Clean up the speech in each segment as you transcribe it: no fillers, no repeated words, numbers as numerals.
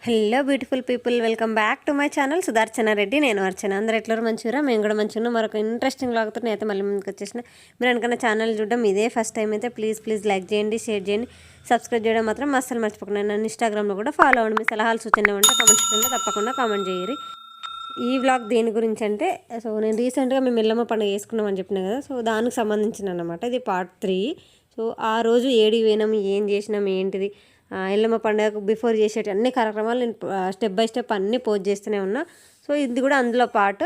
Hello beautiful people, welcome back to my channel Sudarshana Reddy. నేను అర్చన. అందరూ ఎట్లరు మంచిగా, మేము కూడా మంచిగా ఉన్నాం. మరొక ఇంట్రెస్టింగ్ లాగుతో నేనైతే మళ్ళీ ముందుకు వచ్చేసిన. మీరు అనుకున్న ఛానల్ చూడడం ఇదే ఫస్ట్ టైం అయితే ప్లీజ్ లైక్ చేయండి, షేర్ చేయండి, సబ్స్క్రైబ్ చేయడం మాత్రం అస్సలు మర్చిపోకుండా. నన్ను ఇన్స్టాగ్రామ్లో కూడా ఫాలో అవ్వండి. మీ సలహాలు సూచనలు ఉంటే కామెంట్ సెక్షన్లో తప్పకుండా కామెంట్ చేయరు. ఈ వ్లాగ్ దేని గురించి అంటే, సో నేను రీసెంట్గా మేము ఎల్లమ్మ పండుగ చేసుకున్నామని చెప్పిన కదా, సో దానికి సంబంధించిన అనమాట ఇది పార్ట్ 3. సో ఆ రోజు ఏడికి పోయినాం, ఏం చేసినాం, ఏంటిది, ఎల్లమ్మ పండుగకు బిఫోర్ చేసేటి అన్ని కార్యక్రమాలు నేను స్టెప్ బై స్టెప్ అన్నీ పోస్ట్ చేస్తూనే ఉన్నా. సో ఇది కూడా అందులో పాటు.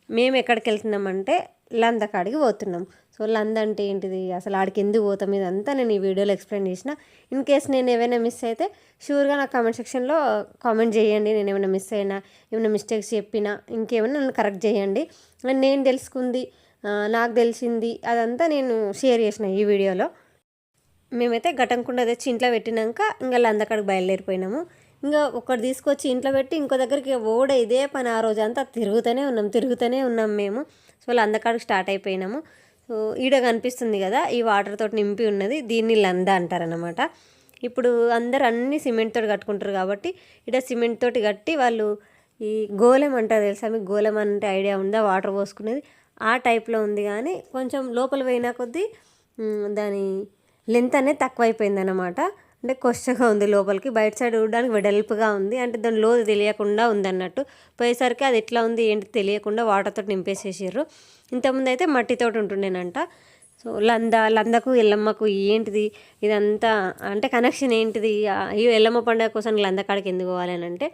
మేము ఎక్కడికి వెళ్తున్నామంటే లంద కాడికి పోతున్నాం. సో లంద అంటే ఏంటిది, అసలు ఆడికి ఎందుకు పోతాం, ఇదంతా నేను ఈ వీడియోలో ఎక్స్ప్లెయిన్ చేసిన. ఇన్ కేస్ నేను ఏమైనా మిస్ అయితే షూర్గా నాకు కామెంట్ సెక్షన్లో కామెంట్ చేయండి. నేను ఏమైనా మిస్ అయినా, ఏమైనా మిస్టేక్స్ చెప్పినా, ఇంకేమైనా నన్ను కరెక్ట్ చేయండి. నేను తెలుసుకుంది, నాకు తెలిసింది అదంతా నేను షేర్ చేసిన ఈ వీడియోలో. మేమైతే ఘటంకుండ తెచ్చి ఇంట్లో పెట్టినాక ఇంకా లందకాడికి బయలుదేరిపోయినాము. ఇంకా ఒకటి తీసుకొచ్చి ఇంట్లో పెట్టి ఇంకో దగ్గరికి ఓడే ఇదే పని. ఆ రోజు అంతా తిరుగుతూనే ఉన్నాం మేము. సో లందకాడికి స్టార్ట్ అయిపోయినాము. సో ఈడ కనిపిస్తుంది కదా, ఈ వాటర్ తోటి నింపి ఉన్నది, దీన్ని లంద అంటారనమాట. ఇప్పుడు అందరు అన్ని సిమెంట్ తోటి కట్టుకుంటారు కాబట్టి ఇక్కడ సిమెంట్ తోటి కట్టి వాళ్ళు ఈ గోళం అంటారు తెలుసా మీకు? గోళం అంటే ఐడియా ఉందా? వాటర్ పోసుకునేది ఆ టైప్లో ఉంది. కానీ కొంచెం లోపల పోయినా కొద్దీ దాని లెంత్ అనేది తక్కువైపోయింది అనమాట. అంటే కొచ్చగా ఉంది లోపలికి, బయట సైడ్ చూడడానికి వెడల్పుగా ఉంది. అంటే దాని లోతు తెలియకుండా ఉందన్నట్టు. పోయేసరికి అది ఎట్లా ఉంది ఏంటి తెలియకుండా వాటర్తో నింపేసేసారు. ఇంతకుముందు అయితే మట్టితోటి ఉంటుండేనంట. సో లందకు ఎల్లమ్మకు ఏంటిది ఇదంతా అంటే కనెక్షన్ ఏంటిది, ఈ ఎల్లమ్మ పండుగ కోసం లందకాడికి ఎందుకు పోవాలి అని అంటే,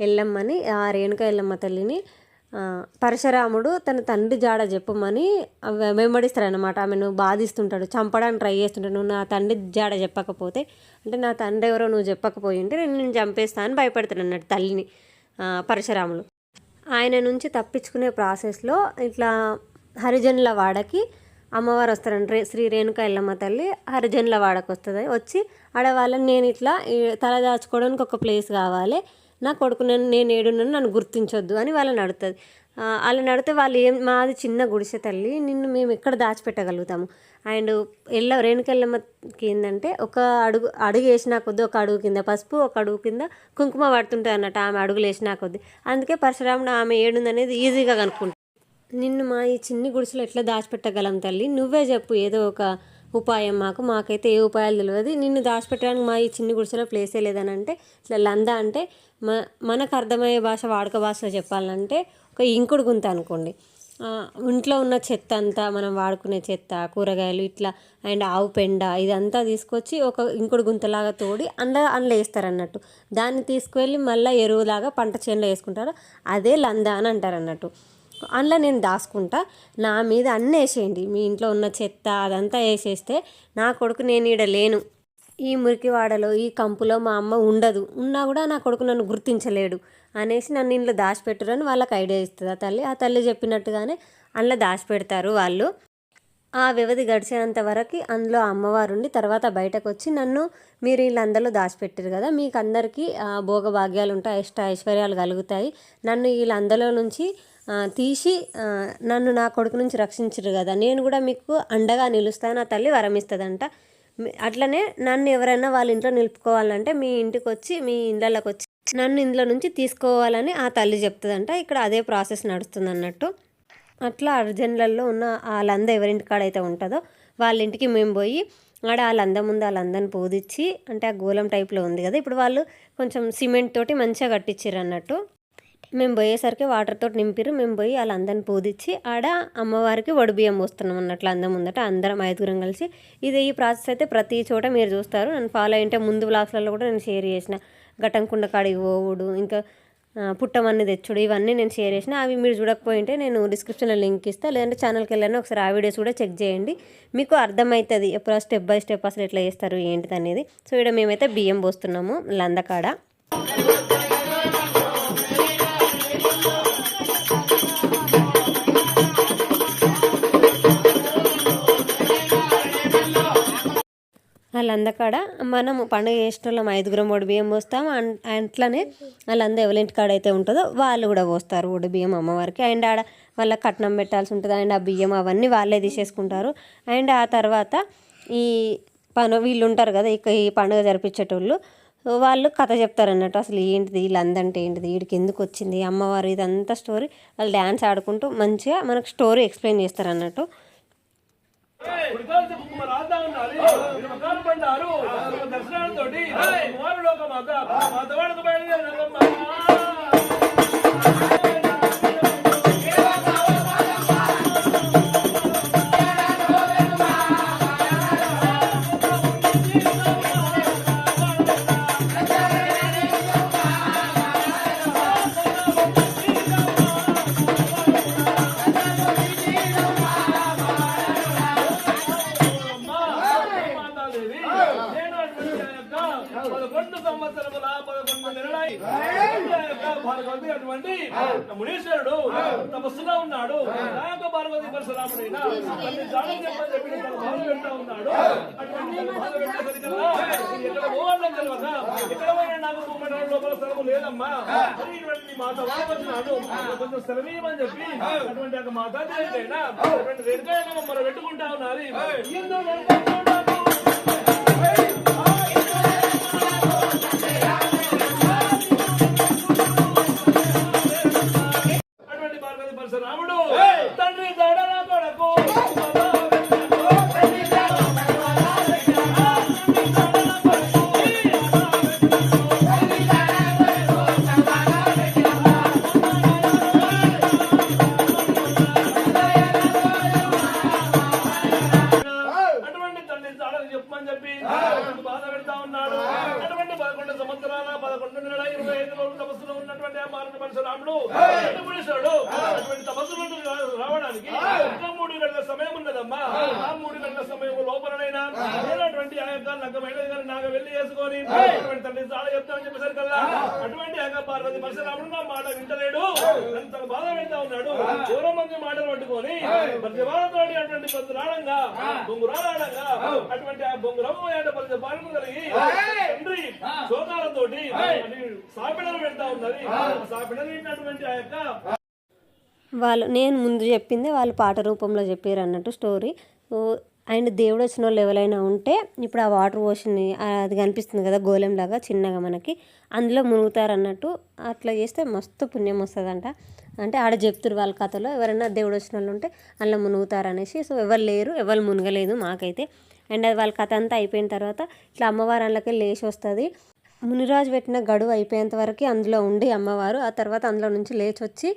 ఎల్లమ్మని ఆ రేణుక ఎల్లమ్మ తల్లిని పరశురాముడు తన తండ్రి జాడ చెప్పమని వెంబడిస్తారనమాట. ఆమెను బాధిస్తుంటాడు, చంపడానికి ట్రై చేస్తుంటాడు. నువ్వు నా తండ్రి జాడ చెప్పకపోతే, అంటే నా తండ్రి ఎవరో నువ్వు చెప్పకపోయి ఉంటే నేను చంపేస్తా అని భయపెడతాడు అన్నట్టు తల్లిని పరశురాములు. ఆయన నుంచి తప్పించుకునే ప్రాసెస్లో ఇట్లా హరిజనుల వాడకి అమ్మవారు వస్తారంటే శ్రీ రేణుక ఎల్లమ్మ తల్లి హరిజనుల వాడకు వస్తుంది. వచ్చి ఆడవాళ్ళని నేను ఇట్లా తల దాచుకోవడానికి ఒక ప్లేస్ కావాలి, నా కొడుకు నేను ఏడున్నాను, నన్ను గుర్తించొద్దు అని వాళ్ళని అడుగుతుంది. వాళ్ళని అడిగితే వాళ్ళు మాది చిన్న గుడిసె తల్లి, నిన్ను మేము ఎక్కడ దాచిపెట్టగలుగుతాము. అండ్ రేణుకెళ్ళమ్మకి ఏంటంటే ఒక అడుగు వేసినా కొద్దీ ఒక అడుగు కింద పసుపు, ఒక అడుగు కింద కుంకుమ పడుతుంటుంది అన్నట్టు. ఆమె అడుగులు వేసినా కొద్దీ. అందుకే పరశురాముడు ఆమె ఏడుందనేది ఈజీగా కనుక్కుంటాడు. నిన్ను మా ఈ చిన్ని గుడిసెలో ఎట్లా దాచిపెట్టగలం తల్లి, నువ్వే చెప్పు ఏదో ఒక ఉపాయం. మాకైతే ఏ ఉపాయాలు తెలియదు, నిన్ను దాచిపెట్టడానికి మా ఈ చిన్ని గుడిసెలో ప్లేసే లేదని అంటే, ఇట్లా లంద అంటే మనకు అర్థమయ్యే భాష, వాడుక భాషలో చెప్పాలంటే ఒక ఇంకుడు గుంత అనుకోండి. ఇంట్లో ఉన్న చెత్త అంతా, మనం వాడుకునే చెత్త, కూరగాయలు ఇట్లా అండ్ ఆవు పెండ ఇదంతా తీసుకొచ్చి ఒక ఇంకుడు గుంతలాగా తోడి అందులో వేస్తారు అన్నట్టు. దాన్ని తీసుకువెళ్ళి మళ్ళీ ఎరువులాగా పంట చేనులో వేసుకుంటారు. అదే లంద అని అంటారు అన్నట్టు. అందులో నేను దాచుకుంటా, నా మీద అన్నీ వేసేయండి, మీ ఇంట్లో ఉన్న చెత్త అదంతా వేసేస్తే నా కొడుకు నేను ఈడ లేను, ఈ మురికివాడలో ఈ కంపులో మా అమ్మ ఉండదు, ఉన్నా కూడా నా కొడుకు నన్ను గుర్తించలేడు అనేసి నన్ను ఇంట్లో దాచిపెట్టురని వాళ్ళకి ఐడియా ఇస్తుంది ఆ తల్లి చెప్పినట్టుగానే అందులో దాచిపెడతారు వాళ్ళు. ఆ వ్యవధి గడిచేంత వరకు అందులో అమ్మవారు ఉండి తర్వాత బయటకు వచ్చి నన్ను మీరు వీళ్ళందరిలో దాచిపెట్టారు కదా, మీకు అందరికీ భోగభాగ్యాలు ఉంటాయి, ఐశ్వర్యాలు కలుగుతాయి, నన్ను వీళ్ళందరిలో నుంచి తీసి నన్ను నా కొడుకు నుంచి రక్షించరు కదా, నేను కూడా మీకు అండగా నిలుస్తాను, ఆ తల్లి వరం ఇస్తుందంట. అట్లనే నన్ను ఎవరైనా వాళ్ళ ఇంట్లో నిలుపుకోవాలంటే మీ ఇంటికి వచ్చి, మీ ఇళ్ళకి వచ్చి నన్ను ఇంట్లో నుంచి తీసుకోవాలని ఆ తల్లి చెప్తుందంట. ఇక్కడ అదే ప్రాసెస్ నడుస్తుంది అన్నట్టు. అట్లా అర్జెంట్లలో ఉన్న ఆ లంద ఎవరింటి కాడైతే ఉంటుందో వాళ్ళ ఇంటికి మేము పోయి ఆడ ఆ లంద ముందు ఆ లందని పూదిచ్చి, అంటే ఆ గోళం టైప్లో ఉంది కదా, ఇప్పుడు వాళ్ళు కొంచెం సిమెంట్ తోటి మంచిగా కట్టించారు అన్నట్టు. మేము పోయేసరికి వాటర్ తోటి నింపిరు. మేము పోయి వాళ్ళ అందరిని పూదిచ్చి ఆడ అమ్మవారికి వడిబియ్యం పోస్తున్నాం అన్నట్లు అందం ముందట అందరం 5గురం కలిసి. ఈ ప్రాసెస్ అయితే ప్రతి చోట మీరు చూస్తారు. నన్ను ఫాలో అయ్యింటే ముందు బ్లాగ్స్లలో కూడా నేను షేర్ చేసిన. ఘటంకుండ కాడికి పోవుడు, ఇంకా పుట్టమన్ని తెచ్చుడు, ఇవన్నీ నేను షేర్ చేసిన. అవి మీరు చూడకపోయింటే నేను డిస్క్రిప్షన్లో లింక్ ఇస్తాను, లేదంటే ఛానల్కి వెళ్ళాను ఒకసారి ఆ వీడియోస్ కూడా చెక్ చేయండి, మీకు అర్థమవుతుంది ఎప్పుడు స్టెప్ బై స్టెప్ అసలు ఎట్లా చేస్తారు ఏంటిది అనేది. సో ఇక్కడ మేమైతే బియ్యం పోస్తున్నాము లందకాడ. వాళ్ళందకాడ మనము పండుగ చేసేటోళ్ళం 5గురం వడి బియ్యం పోస్తాం. అట్లనే వాళ్ళందరూ ఎవరింటి కాడ అయితే ఉంటుందో వాళ్ళు కూడా పోస్తారు వడి బియ్యం అమ్మవారికి. అండ్ ఆడ వాళ్ళకి కట్నం పెట్టాల్సి ఉంటుంది. అండ్ ఆ బియ్యం అవన్నీ వాళ్ళే తీసేసుకుంటారు. అండ్ ఆ తర్వాత ఈ వీళ్ళు ఉంటారు కదా, ఈ పండుగ జరిపించేటోళ్ళు, వాళ్ళు కథ చెప్తారన్నట్టు, అసలు ఏంటిది వీళ్ళందంటే ఏంటిది, వీడికి ఎందుకు వచ్చింది అమ్మవారు, ఇదంతా స్టోరీ వాళ్ళు డ్యాన్స్ ఆడుకుంటూ మంచిగా మనకు స్టోరీ ఎక్స్ప్లెయిన్ చేస్తారన్నట్టు. మునీశ్వరుడు తపస్సుగా ఉన్నాడు. నాయక పార్వతి పరశురాముడైనా పెడతా ఉన్నాడు. ఎక్కడ పోవాలని తెలియక ఎక్కడ పోయినా నాకు భూమండలం లోపల స్థలము లేదమ్మా, ఇటువంటి మాట వాడుతున్నాడు, కొంచెం స్థలమేమని చెప్పి అటువంటి ఒక మాతాజైనా అటువంటి వెనుక మరి పెట్టుకుంటా ఉన్నది. రాముడు తండ్రి దడల కొడుకు అటువంటి తండ్రి దడలు చెప్పమని చెప్పి బాధ పెడతా ఉన్నాడు. అటువంటి 11 సంవత్సరాల 11 నెలల 25 రోజులు తపస్సులో ఉన్నటువంటి ఆ మారుతి పరశురాముడు అటువంటి తపస్సులు రావడానికి ఇంకా 3 గంటల సమయం ఉన్నదమ్మా. ఆ 3 గంటల సమయం లోపలనైనా లేనటువంటి ఆ యొక్క నగ్గమైన నాగ వెళ్ళి వేసుకొని అటువంటి తండ్రి చాలా చెప్తామని చెప్పేసరికల్లా అటువంటి ఆ పార్వతి పరశురాముడు నా మాట వింటలేడు, తన బాధ పెడతా ఉన్నాడు. ఎవరో మంది మాటలు పట్టుకొని ప్రతివారంతోటి అటువంటి బొంగురాడంగా అటువంటి ఆ బొంగురమ్మ పాలన కలిగి తండ్రి శోకాలతోటి సాపిడలు పెడతా ఉన్నది. సాపిడలు ఏంటటువంటి ఆ యొక్క వాళ్ళు నేను ముందు చెప్పింది వాళ్ళు పాట రూపంలో చెప్పారు అన్నట్టు స్టోరీ. అండ్ దేవుడు వచ్చిన వాళ్ళు ఎవరైనా ఉంటే ఇప్పుడు ఆ వాటర్ ఓషన్ని అది కనిపిస్తుంది కదా గోళంలాగా చిన్నగా మనకి, అందులో మునుగుతారు అన్నట్టు. అట్లా చేస్తే మస్తు పుణ్యం వస్తుందంట. అంటే ఆడ చెప్తురు వాళ్ళ కథలో ఎవరైనా దేవుడు వచ్చిన వాళ్ళు ఉంటే అందులో మునుగుతారు అనేసి. సో ఎవరు లేరు, ఎవరు మునగలేదు మాకైతే. అండ్ అది వాళ్ళ కథ అంతా అయిపోయిన తర్వాత ఇట్లా అమ్మవారు అందులోకి లేచి వస్తుంది. మునిరాజు పెట్టిన గడువు అయిపోయేంత వరకు అందులో ఉండి అమ్మవారు ఆ తర్వాత అందులో నుంచి లేచి వచ్చి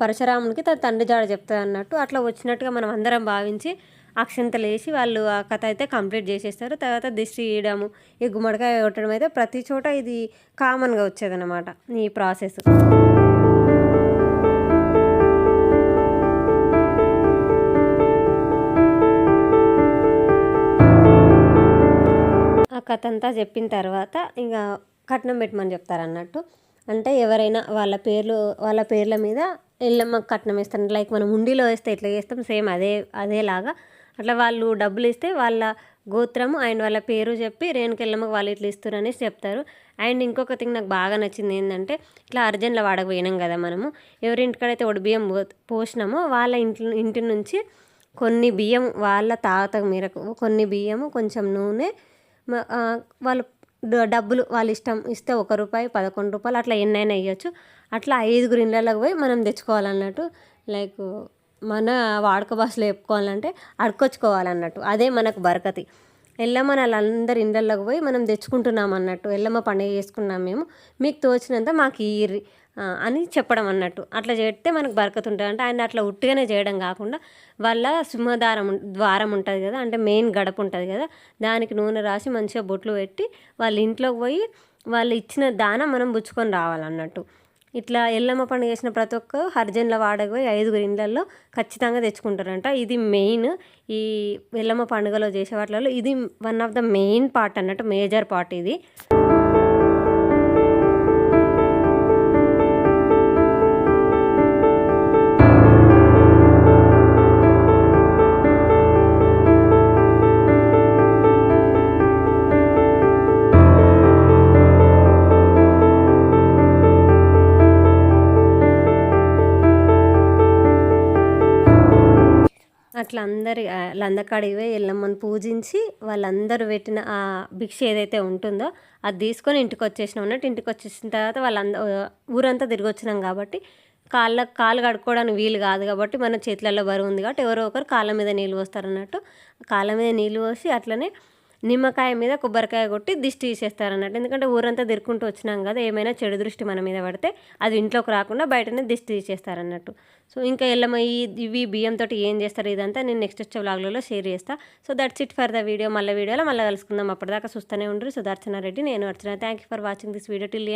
పరశురామునికి తన తండ్రి జాడ చెప్తుంది అన్నట్టు. అట్లా వచ్చినట్టుగా మనం అందరం భావించి అక్షంతలు వేసి వాళ్ళు ఆ కథ అయితే కంప్లీట్ చేసేస్తారు. తర్వాత దిష్టి తీయడము, ఈ గుమ్మడికాయ కొట్టడం అయితే ప్రతి చోట ఇది కామన్గా వచ్చేదన్నమాట ఈ ప్రాసెస్. ఆ కథ అంతా చెప్పిన తర్వాత ఇంకా కట్నం పెట్టమని చెప్తారన్నట్టు. అంటే ఎవరైనా వాళ్ళ పేర్ల మీద ఎల్లమ్మ కట్నం వేస్తారు. లైక్ మనం ఉండిలో వేస్తే ఎట్లా చేస్తాం సేమ్ అదేలాగా అట్లా వాళ్ళు డబ్బులు ఇస్తే వాళ్ళ గోత్రము అండ్ వాళ్ళ పేరు చెప్పి రేణుకెళ్ళమ్మకి వాళ్ళు ఇట్లా ఇస్తారు అనేసి చెప్తారు. అండ్ ఇంకొక థింగ్ నాకు బాగా నచ్చింది ఏంటంటే ఇట్లా అర్జెంట్లో వాడక పోయినాం కదా మనము, ఎవరింటికాడైతే ఒడి బియ్యం పోసినామో వాళ్ళ ఇంటి నుంచి కొన్ని బియ్యం వాళ్ళ తాత మేరకు కొన్ని బియ్యము కొంచెం నూనె వాళ్ళు డబ్బులు వాళ్ళ ఇష్టం ఇస్తే ₹1 ₹11 అట్లా ఎన్నైనా ఇవ్వచ్చు. అట్లా 5 ఇళ్ళకి పోయి మనం తెచ్చుకోవాలన్నట్టు. లైక్ మన వాడుక భాషలో చెప్పుకోవాలంటే అడుకొచ్చుకోవాలన్నట్టు. అదే మనకు బరకతి. ఎల్లమ్మ వాళ్ళందరి ఇళ్ళకి పోయి మనం తెచ్చుకుంటున్నాం అన్నట్టు. ఎల్లమ్మ పండుగ చేసుకున్నాం మేము, మీకు తోచినంత మాకు ఇయ్యిర్రి అని చెప్పడం అన్నట్టు. అట్లా చేస్తే మనకు బరకత్ ఉంటుంది. అంటే ఆయన అట్లా ఉట్టిగానే చేయడం కాకుండా వాళ్ళ ద్వారం ఉంటుంది కదా, అంటే మెయిన్ గడప ఉంటుంది కదా, దానికి నూనె రాసి మంచిగా బొట్లు పెట్టి వాళ్ళ ఇంట్లోకి పోయి వాళ్ళు ఇచ్చిన దానం మనం పుచ్చుకొని రావాలన్నట్టు. ఇట్లా ఎల్లమ్మ పండుగ చేసిన ప్రతి ఒక్క హరిజన్ల వాడకపోయి 5 ఇళ్ళల్లో ఖచ్చితంగా తెచ్చుకుంటారంట. ఇది మెయిన్ ఈ ఎల్లమ్మ పండుగలో చేసే వాటిలో ఇది one of the main part అన్నట్టు, మేజర్ పార్ట్ ఇది. అట్లా లందకాడికి పోయి ఎల్లమ్మని పూజించి వాళ్ళందరూ పెట్టిన ఆ భిక్ష ఏదైతే ఉంటుందో అది తీసుకొని ఇంటికి వచ్చేసినాం అన్నట్టు. ఇంటికి వచ్చేసిన తర్వాత ఊరంతా తిరిగి వచ్చినాం కాబట్టి కాళ్ళు కడుక్కోవడానికి వీలు కాదు కాబట్టి మన చేతులలో బరువు ఉంది కాబట్టి ఎవరో ఒకరు కాళ్ళ మీద నీళ్ళు పోస్తారన్నట్టు. కాళ్ళ మీద నీళ్ళు పోసి అట్లనే నిమ్మకాయ మీద కొబ్బరికాయ కొట్టి దిష్టి తీసేస్తారన్నట్టు. ఎందుకంటే ఊరంతా తిరుక్కుంటూ వచ్చినాం కదా, ఏమైనా చెడు దృష్టి మన మీద పడితే అది ఇంట్లోకి రాకుండా బయటనే దిష్టి తీసేస్తారన్నట్టు. సో ఇంకా ఎల్లమ్మ ఇవి బియ్యంతో ఏం చేస్తారు ఇదంతా నేను నెక్స్ట్ వచ్చే వ్లాగ్లలో షేర్ చేస్తాను. So that's it for the video. వీడియోలో మళ్ళీ కలుసుకుందాం. అప్పటిదాకా చూస్తూనే ఉండరు. సుదర్శన రెడ్డి, నేను Archana. Thank you for watching this video till